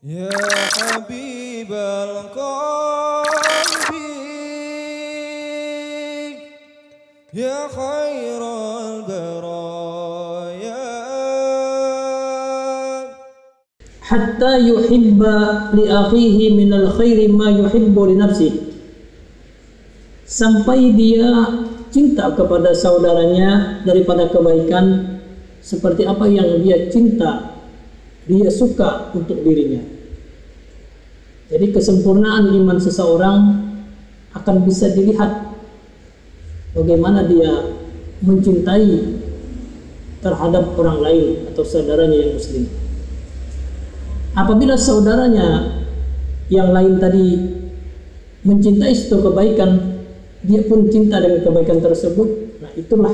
يا حبيب القلب يا خير البرايا hatta yuhibba li akhihi minal khairi ma yuhibbu li nafsihi, sampai dia cinta kepada saudaranya daripada kebaikan seperti apa yang dia cinta, dia suka untuk dirinya. Jadi kesempurnaan iman seseorang akan bisa dilihat bagaimana dia mencintai terhadap orang lain atau saudaranya yang muslim. Apabila saudaranya yang lain tadi mencintai suatu kebaikan, dia pun cinta dengan kebaikan tersebut, nah itulah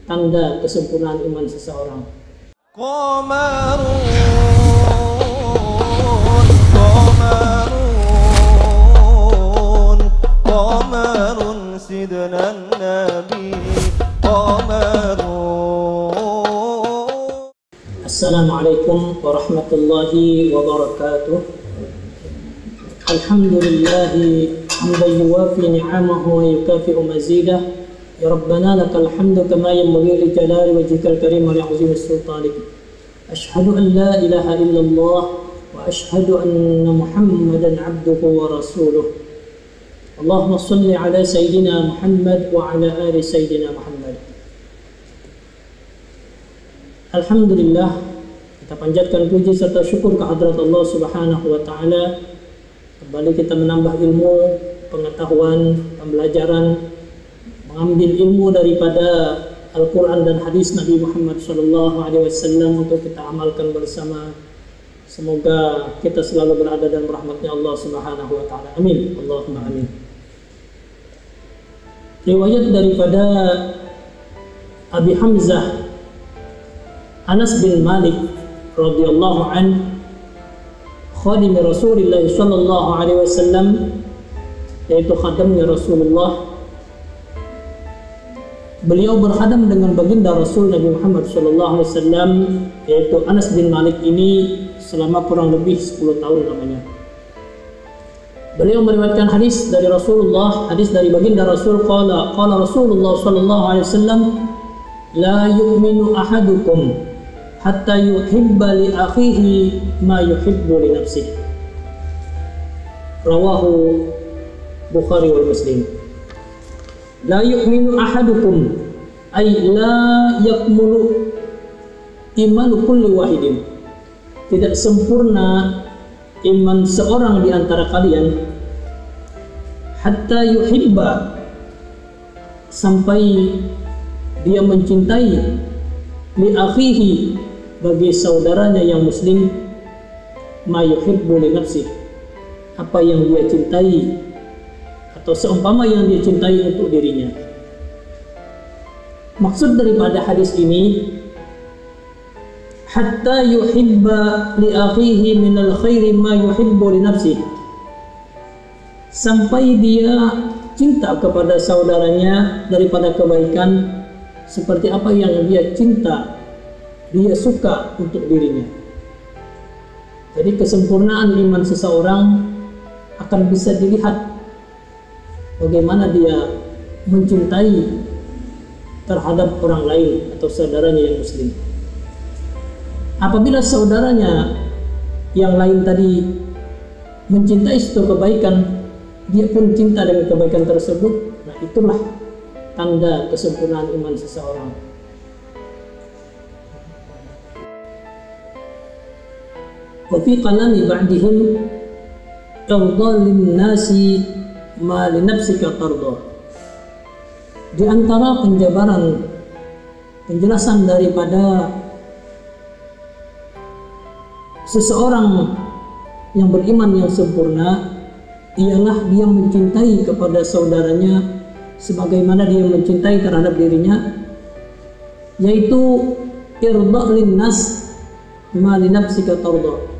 tanda kesempurnaan iman seseorang. Qamarun sidna nabi Assalamualaikum warahmatullahi wabarakatuh. Alhamdulillahi hamdan yuwafi ni'amahu wa yukafi'u mazidah. Ya Rabbana lakal hamdu kama yanbaghi li jalali wajhikal karim wa li'azimi sultanik. Ashhadu an la ilaha illallah wa ashhadu anna Muhammadan abduhu wa rasuluh. Allahumma salli ala sayyidina Muhammad wa ala ali sayyidina Muhammad. Alhamdulillah, kita panjatkan puji serta syukur kehadrat Allah Subhanahu wa taala. Kembali kita menambah ilmu, pengetahuan, pembelajaran, mengambil ilmu daripada Al-Qur'an dan hadis Nabi Muhammad SAW untuk kita amalkan bersama. Semoga kita selalu berada dalam rahmatnya Allah Subhanahu wa taala. Amin. Allahumma amin. Riwayat daripada Abi Hamzah Anas bin Malik radhiyallahu an, khadim Rasulullah sallallahu alaihi wasallam, yaitu khadamnya Rasulullah. Beliau berkhadam dengan baginda Rasul Nabi Muhammad sallallahu alaihi wasallam, yaitu Anas bin Malik ini selama kurang lebih 10 tahun lamanya. Beliau meriwayatkan hadis dari Rasulullah, hadis dari baginda Rasul, qala Rasulullah sallallahu alaihi wasallam, la yu'minu ahadukum hatta yuhibba li akhihi ma yuhibbu li nafsihi. Rawahu Bukhari wal Muslim. La yu'minu ahadukum ay la yakmulu imanu kulli wahidin. Tidak sempurna iman seorang di antara kalian hatta yuhibba, sampai dia mencintai li akhihi, bagi saudaranya yang muslim, ma yuhibbu li nafsihi, apa yang dia cintai atau seumpama yang dia cintai untuk dirinya. Maksud daripada hadis ini, hatta yuhibba li akhihi minal khairi ma yuhibbu li nafsihi, sampai dia cinta kepada saudaranya daripada kebaikan seperti apa yang dia cinta, dia suka untuk dirinya. Jadi kesempurnaan iman seseorang akan bisa dilihat bagaimana dia mencintai terhadap orang lain atau saudaranya yang muslim. Apabila saudaranya yang lain tadi mencintai suatu kebaikan, dia pun cinta dengan kebaikan tersebut, nah itulah tanda kesempurnaan iman seseorang. Wa fi qalami ba'dihim irda lin nasi ma li nafsika tarda. Di antara penjelasan daripada seseorang yang beriman yang sempurna ialah dia mencintai kepada saudaranya sebagaimana dia mencintai terhadap dirinya, yaitu irda lin nas ma li nafsika tarda.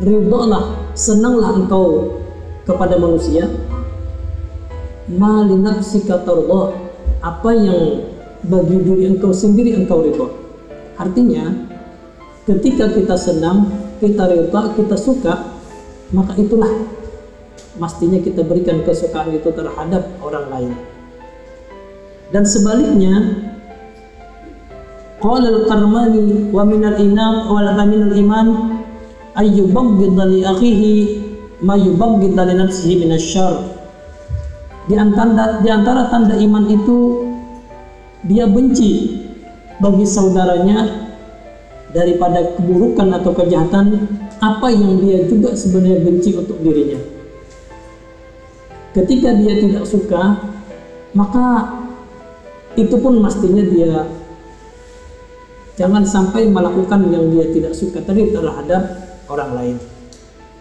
Ridhalah, senanglah engkau kepada manusia, ma li nafsika tarda, apa yang bagi diri engkau sendiri engkau ridha. Artinya ketika kita senang, kita rela, kita suka, maka itulah mestinya kita berikan kesukaan itu terhadap orang lain. Dan sebaliknya, qala al-Qarmani wa min al-inam wal iman ayyubaghidha li akhihi ma yubaghidha li nafsihi min asy-syarr. Di antara tanda iman itu dia benci bagi saudaranya daripada keburukan atau kejahatan apa yang dia juga sebenarnya benci untuk dirinya. Ketika dia tidak suka, maka itu pun mestinya dia jangan sampai melakukan yang dia tidak suka tadi terhadap orang lain.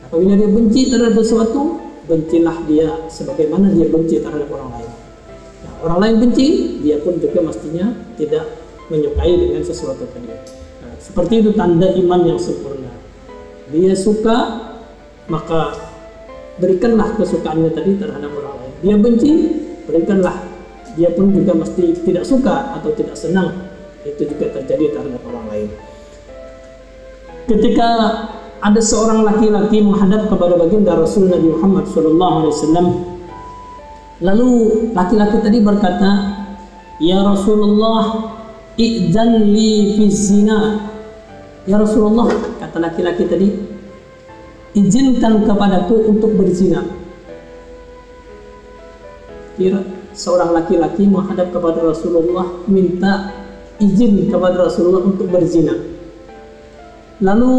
Apabila dia benci terhadap sesuatu, bencilah dia sebagaimana dia benci terhadap orang lain. Nah, orang lain benci, dia pun juga mestinya tidak menyukai dengan sesuatu tadi. Nah, seperti itu tanda iman yang sempurna. Dia suka, maka berikanlah kesukaannya tadi terhadap orang lain. Dia benci, berikanlah. Dia pun juga mesti tidak suka atau tidak senang. Itu juga terjadi terhadap orang lain. Ketika ada seorang laki-laki menghadap kepada baginda Rasul Nabi Muhammad SAW, lalu laki-laki tadi berkata, "Ya Rasulullah, i'dzan li fi zina." Ya Rasulullah, kata laki-laki tadi, izinkan kepadaku untuk berzina. Kira seorang laki-laki menghadap kepada Rasulullah minta izin kepada Rasulullah untuk berzina. Lalu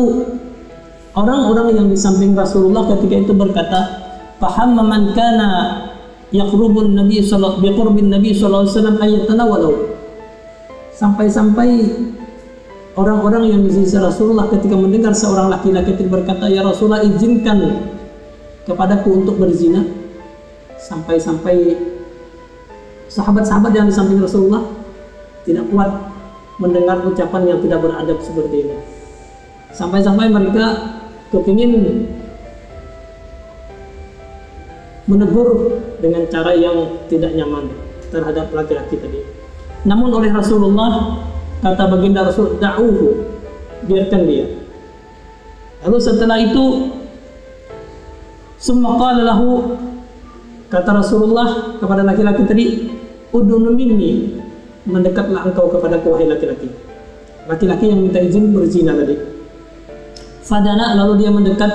orang-orang yang di samping Rasulullah ketika itu berkata, "Fahamma man kana yaqrubun Nabi sallallahu biqurbin Nabi sallallahu alaihi wasallam ayatanawalau." Sampai-sampai orang-orang yang di sisi Rasulullah ketika mendengar seorang laki-laki itu berkata, "Ya Rasulullah, izinkan kepadaku untuk berzina." Sampai-sampai sahabat-sahabat yang di samping Rasulullah tidak kuat mendengar ucapan yang tidak beradab seperti ini. Sampai-sampai mereka kepingin menegur dengan cara yang tidak nyaman terhadap laki-laki tadi. Namun oleh Rasulullah, kata baginda Rasul, "Da'uhu," biarkan dia. Lalu setelah itu, summa qala lahu, kata Rasulullah kepada laki-laki tadi, "Udunu minni," mendekatlah engkau kepadaku wahai laki-laki. Laki-laki yang minta izin berzina tadi. Fadana, lalu dia mendekat.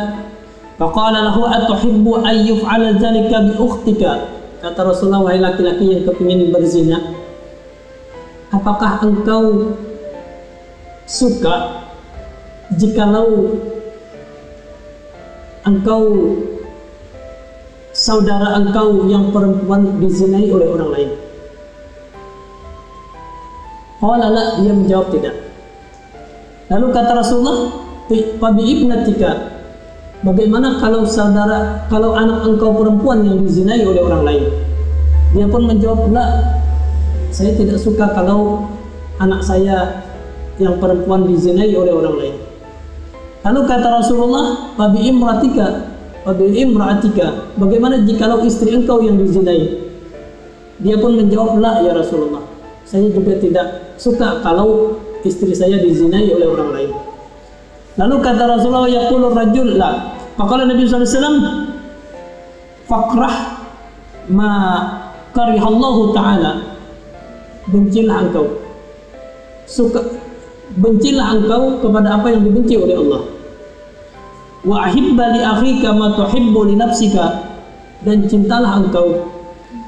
Faqala lahu atuhibbu an yuf'ala dzalika bi ukhtika. Kata Rasulullah, wahai laki-laki yang kepingin berzina, apakah engkau suka jikalau engkau saudara engkau yang perempuan dizinai oleh orang lain? Qala la, dia menjawab tidak. Lalu kata Rasulullah, "Fa bi ibnatika," bagaimana kalau anak engkau perempuan yang dizinai oleh orang lain? Dia pun menjawab, "La, saya tidak suka kalau anak saya yang perempuan dizinai oleh orang lain." Lalu kata Rasulullah, "Fa bi imra'atika, bagaimana jikalau istri engkau yang dizinai?" Dia pun menjawab, "La ya Rasulullah, saya juga tidak suka kalau istri saya dizinai oleh orang lain." Lalu kata Rasulullah, "Yaqulur rajul la." Faqala Nabi sallallahu alaihi wasallam, "Faqrah ma karihallahu ta'ala." Bencilah engkau, bencilah engkau kepada apa yang dibenci oleh Allah. Wa ahibba li akhika ma tuhibbu li nafsika, dan cintalah engkau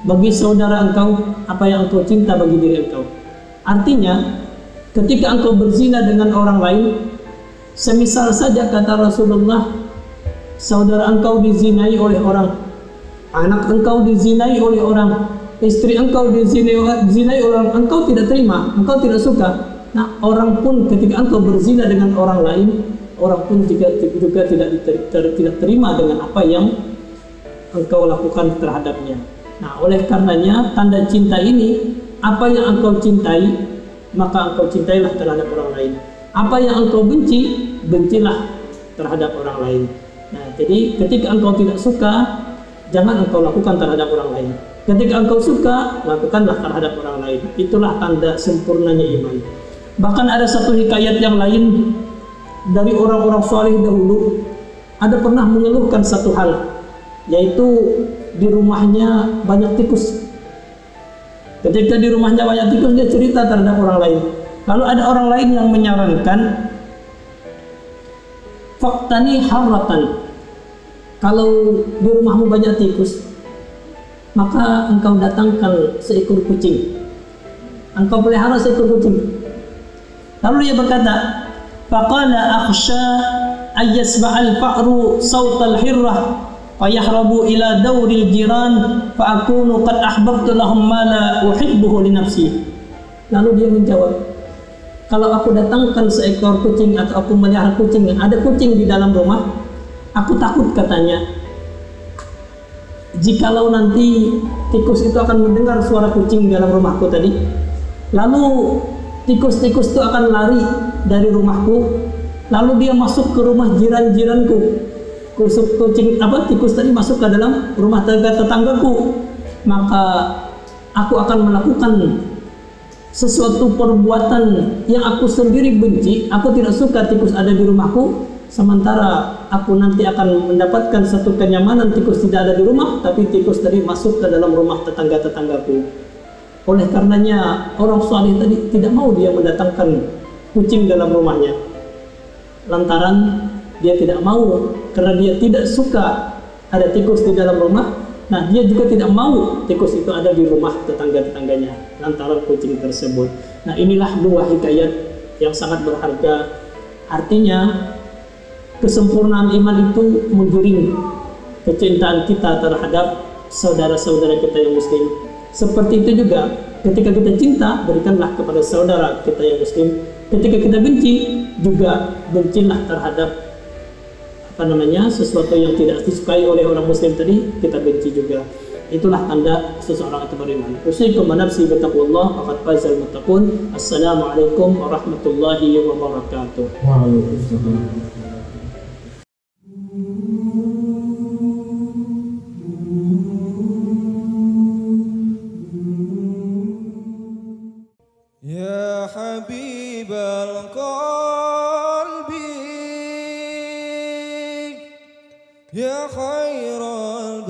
bagi saudara engkau apa yang engkau cinta bagi diri engkau. Artinya, ketika engkau berzina dengan orang lain, semisal saja kata Rasulullah, saudara engkau dizinai oleh orang, anak engkau dizinai oleh orang, istri engkau dizinai oleh orang, engkau tidak terima, engkau tidak suka. Nah, orang pun ketika engkau berzina dengan orang lain, orang pun juga tidak terima dengan apa yang engkau lakukan terhadapnya. Nah, oleh karenanya tanda cinta ini, apa yang engkau cintai, maka engkau cintailah terhadap orang lain. Apa yang engkau benci, bencilah terhadap orang lain. Nah, jadi ketika engkau tidak suka, jangan engkau lakukan terhadap orang lain. Ketika engkau suka, lakukanlah terhadap orang lain. Itulah tanda sempurnanya iman. Bahkan ada satu hikayat yang lain, dari orang-orang saleh dahulu ada pernah mengeluhkan satu hal, yaitu di rumahnya banyak tikus. Ketika di rumahnya banyak tikus, dia cerita terhadap orang lain. Lalu ada orang lain yang menyarankan, faktani harratan, kalau di rumahmu banyak tikus, maka engkau datangkan seekor kucing, engkau pelihara seekor kucing. Lalu dia berkata, faqala akhsha ayyasba'al fa'ru sawtal hirrah fayahrabu ila dawril jiran fa akunu qad ahbabtu lahum ma la uhibbuhu li nafsi. Lalu dia menjawab, kalau aku datangkan seekor kucing atau aku melihara kucing, ada kucing di dalam rumah, aku takut, katanya, jikalau nanti tikus itu akan mendengar suara kucing di dalam rumahku tadi, lalu tikus-tikus itu akan lari dari rumahku, lalu dia masuk ke rumah jiran-jiranku. Tikus tadi masuk ke dalam rumah tetanggaku, maka aku akan melakukan sesuatu perbuatan yang aku sendiri benci. Aku tidak suka tikus ada di rumahku, sementara aku nanti akan mendapatkan satu kenyamanan tikus tidak ada di rumah, tapi tikus tadi masuk ke dalam rumah tetangga-tetanggaku. Oleh karenanya orang saleh tadi tidak mau dia mendatangkan kucing dalam rumahnya, lantaran dia tidak mau, karena dia tidak suka ada tikus di dalam rumah. Nah, dia juga tidak mau tikus itu ada di rumah tetangga-tetangganya lantaran kucing tersebut. Nah, inilah dua hikayat yang sangat berharga. Artinya kesempurnaan iman itu menggiring kecintaan kita terhadap saudara-saudara kita yang muslim. Seperti itu juga ketika kita cinta, berikanlah kepada saudara kita yang muslim. Ketika kita benci, juga bencilah terhadap sesuatu yang tidak disukai oleh orang muslim tadi, kita benci juga. Itulah tanda seseorang itu beriman. Usikum wa nafsi bi taqwallah faqad fazal muttaqun. Assalamualaikum warahmatullahi wabarakatuh. Waalaikumsalam. Ya habibal qalbi ya khairal